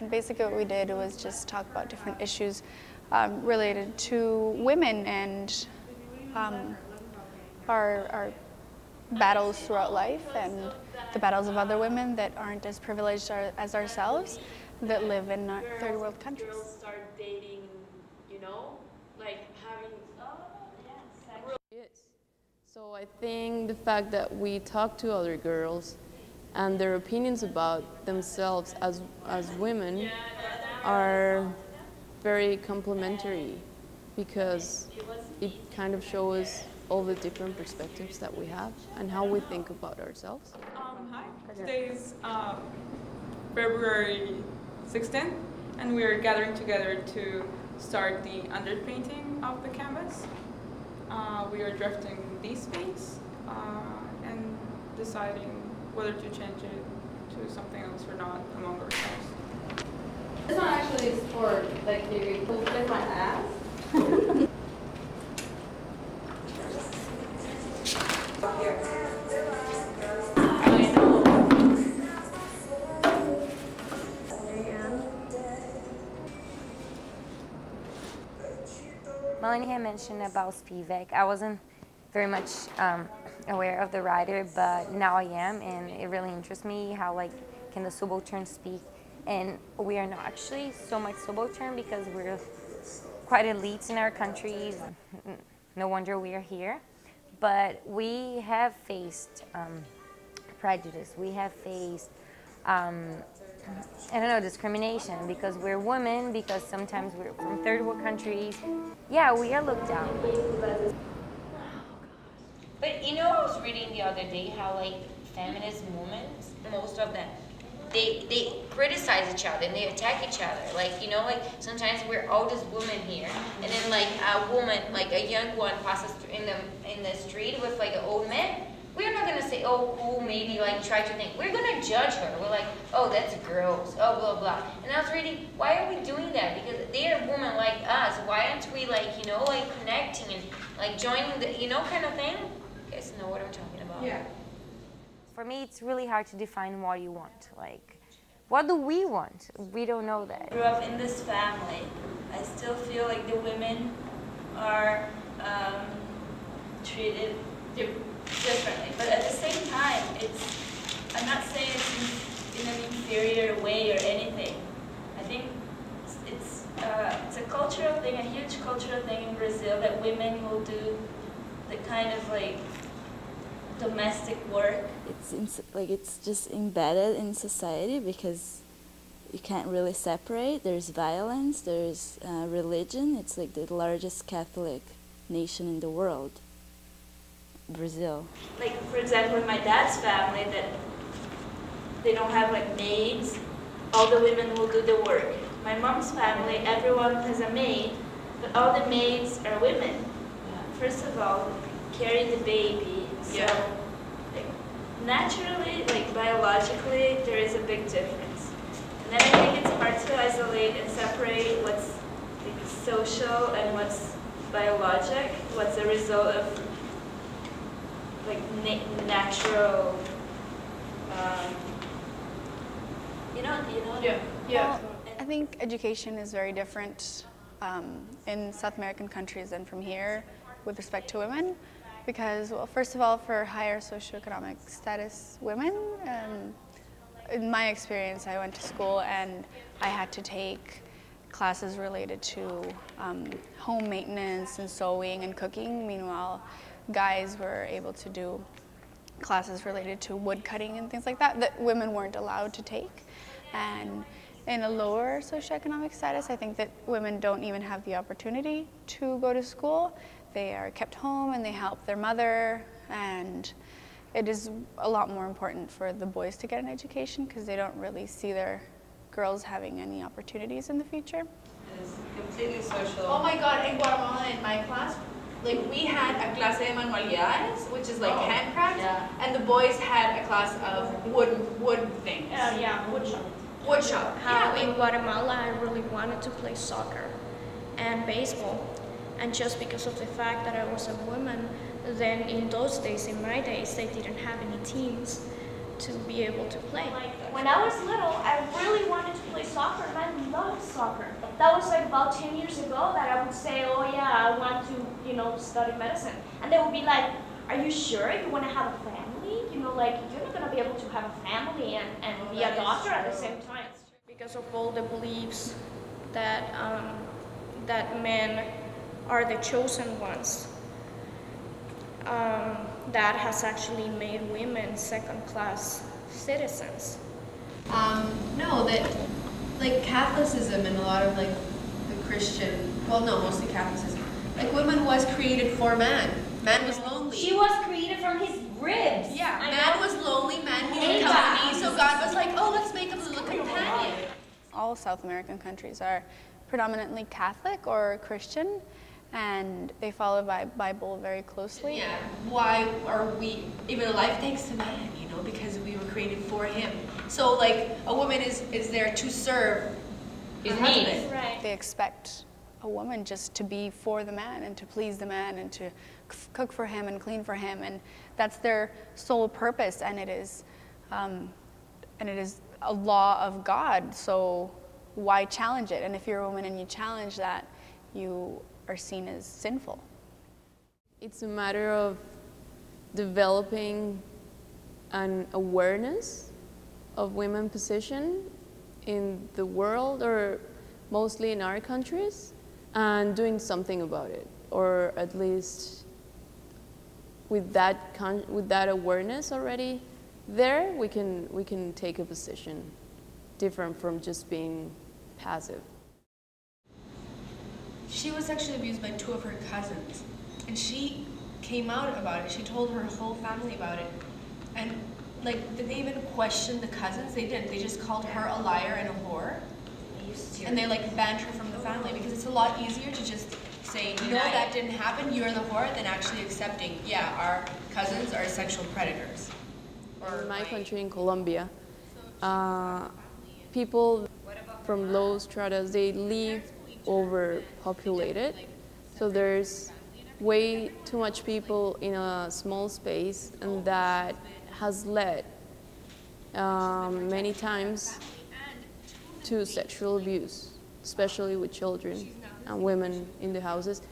And basically what we did was just talk about different issues related to women and our battles throughout life and the battles of other women that aren't as privileged as ourselves that live in third world countries. Girls start dating, you know, like having Yes. So I think the fact that we talk to other girls and their opinions about themselves as women are very complementary because it kind of shows all the different perspectives that we have and how we think about ourselves. Hi, today is February 16th, and we are gathering together to start the underpainting of the canvas. We are drafting these paints and deciding whether to change it to something else or not among ourselves. This one actually is for like you can flip my ass. Melanie had mentioned about Spivak. I wasn't very much aware of the writer, but now I am, and it really interests me how like can the subaltern speak. And we are not actually so much subaltern because we're quite elites in our countries. No wonder we are here. But we have faced prejudice. We have faced I don't know, discrimination because we're women, because sometimes we're from third world countries. Yeah, we are looked down. But you know, I was reading the other day how like feminist movements, most of them, they criticize each other and they attack each other. Like, you know, like sometimes we're all just women here, and then like a woman, like a young one, passes in the street with like an old man. We're not gonna say, oh, who maybe like try to think. We're gonna judge her. We're like, oh, that's gross. Oh, blah blah. And I was reading, why are we doing that? Because they are women like us. Why aren't we like, you know, like connecting and like joining the, you know, kind of thing? You guys know what I'm talking about? Yeah. For me, it's really hard to define what you want. Like, what do we want? We don't know that. I grew up in this family. I still feel like the women are treated differently, but at the same time, I'm not saying it's in an inferior way or anything. I think it's a cultural thing, a huge cultural thing in Brazil that women will do the kind of like domestic work. It's just embedded in society because you can't really separate. There's violence, there's religion. It's like the largest Catholic nation in the world, Brazil. Like, for example, in my dad's family, that they don't have like maids, all the women will do the work. My mom's family, everyone has a maid, but all the maids are women. First of all, carry the baby, so like, naturally, like biologically, there is a big difference. And then I think it's hard to isolate and separate what's like social and what's biologic, what's a result of like natural, you know. Yeah. I think education is very different in South American countries than from here with respect to women, because, well, first of all, for higher socioeconomic status women, in my experience, I went to school and I had to take classes related to home maintenance and sewing and cooking. Meanwhile, guys were able to do classes related to wood cutting and things like that that women weren't allowed to take. And in a lower socioeconomic status, I think that women don't even have the opportunity to go to school. They are kept home and they help their mother, and it is a lot more important for the boys to get an education because they don't really see their girls having any opportunities in the future. It's completely social. Oh my God, in Guatemala, in my class, like we had a clase de manualidades, which is like handcraft, and the boys had a class of wood things. Woodshop. Woodshop. In Guatemala, I really wanted to play soccer and baseball, and just because of the fact that I was a woman, then in those days, in my days, they didn't have any teams to be able to play. When I was little, I really wanted to play soccer, and about 10 years ago that I would say, oh yeah, I want to, study medicine. And they would be like, are you sure you want to have a family? Like, you're not going to be able to have a family and be a doctor at the same time. Because of all the beliefs that, that men are the chosen ones, that has actually made women second-class citizens. No, that like Catholicism and a lot of like the Christian, well no, mostly Catholicism, like woman was created for man. Man was lonely. She was created from his ribs. Yeah, man was lonely, man needed company, so God was like, oh, let's make him a little companion. All South American countries are predominantly Catholic or Christian, and they follow the Bible very closely. Yeah, why are we even alive? Thanks to man, because we were created for him. So like a woman is there to serve his husband. Right. They expect a woman just to be for the man and to please the man and to cook for him and clean for him, and that's their sole purpose, and it is a law of God, so why challenge it? And if you're a woman and you challenge that, you are seen as sinful. It's a matter of developing an awareness of women's position in the world, or mostly in our countries, and doing something about it, or at least with that awareness already there, we can take a position different from just being passive. She was sexually abused by 2 of her cousins, and she came out about it. She told her whole family about it. And like, did they even question the cousins? They didn't. They just called her a liar and a whore. And they like banned her from the family, because it's a lot easier to just say, no, that didn't happen, you're the whore, than actually accepting, yeah, our cousins are sexual predators. In my country, in Colombia, people from low stratas, they live overpopulated. So there's way too much people in a small space, and that has led many times to sexual abuse, especially with children and women in the houses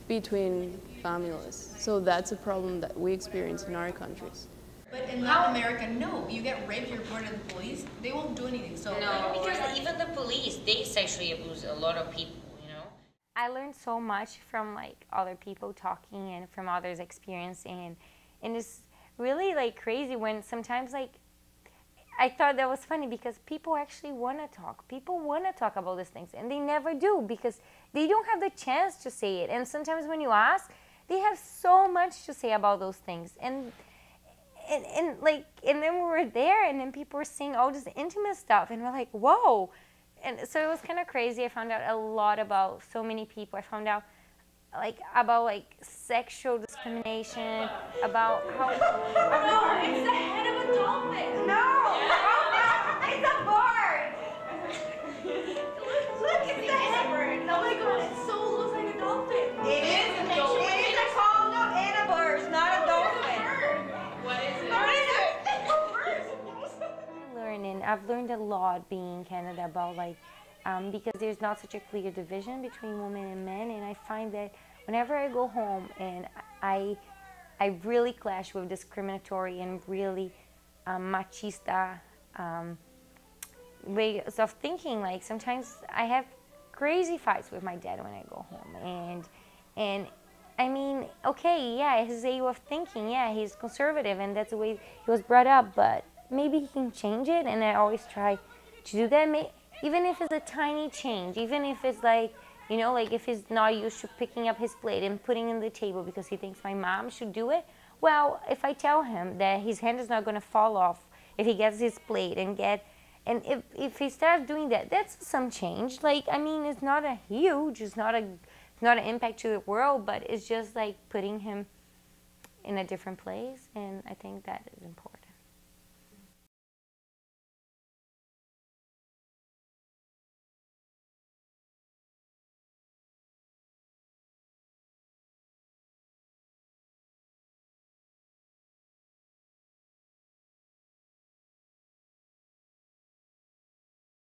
between families. So that's a problem that we experience in our countries. But in Latin America, no. You get raped, you're reported to the police, they won't do anything. So no, because even the police, they sexually abuse a lot of people, I learned so much from like other people talking and from others' experience, and it's really like crazy when sometimes like I thought that was funny, because people actually want to talk. People want to talk about these things, and they never do because they don't have the chance to say it. And sometimes when you ask, they have so much to say about those things. And then we were there, and then people were saying all this intimate stuff, and we're like, whoa. And so it was kind of crazy. I found out a lot about so many people. I found out about sexual discrimination, about how... No, it's the head of a dolphin. No, it's a bird. Look, it's the head bird. Oh my God, it so looks like a dolphin. It is a dolphin. It is a condom and a bird, not a dolphin. What is it? I've learned a lot being in Canada about because there's not such a clear division between women and men, and I find that whenever I go home and I really clash with discriminatory and really machista ways of thinking. Like sometimes I have crazy fights with my dad when I go home, and I mean, okay, yeah, his way of thinking, yeah, he's conservative and that's the way he was brought up, but maybe he can change it, and I always try to do that, even if it's a tiny change, even if it's if he's not used to picking up his plate and putting it on the table because he thinks my mom should do it. Well, if I tell him that his hand is not going to fall off if he gets his plate and if he starts doing that, that's some change. I mean, it's not a huge, it's not an impact to the world, but it's just like putting him in a different place, and I think that is important.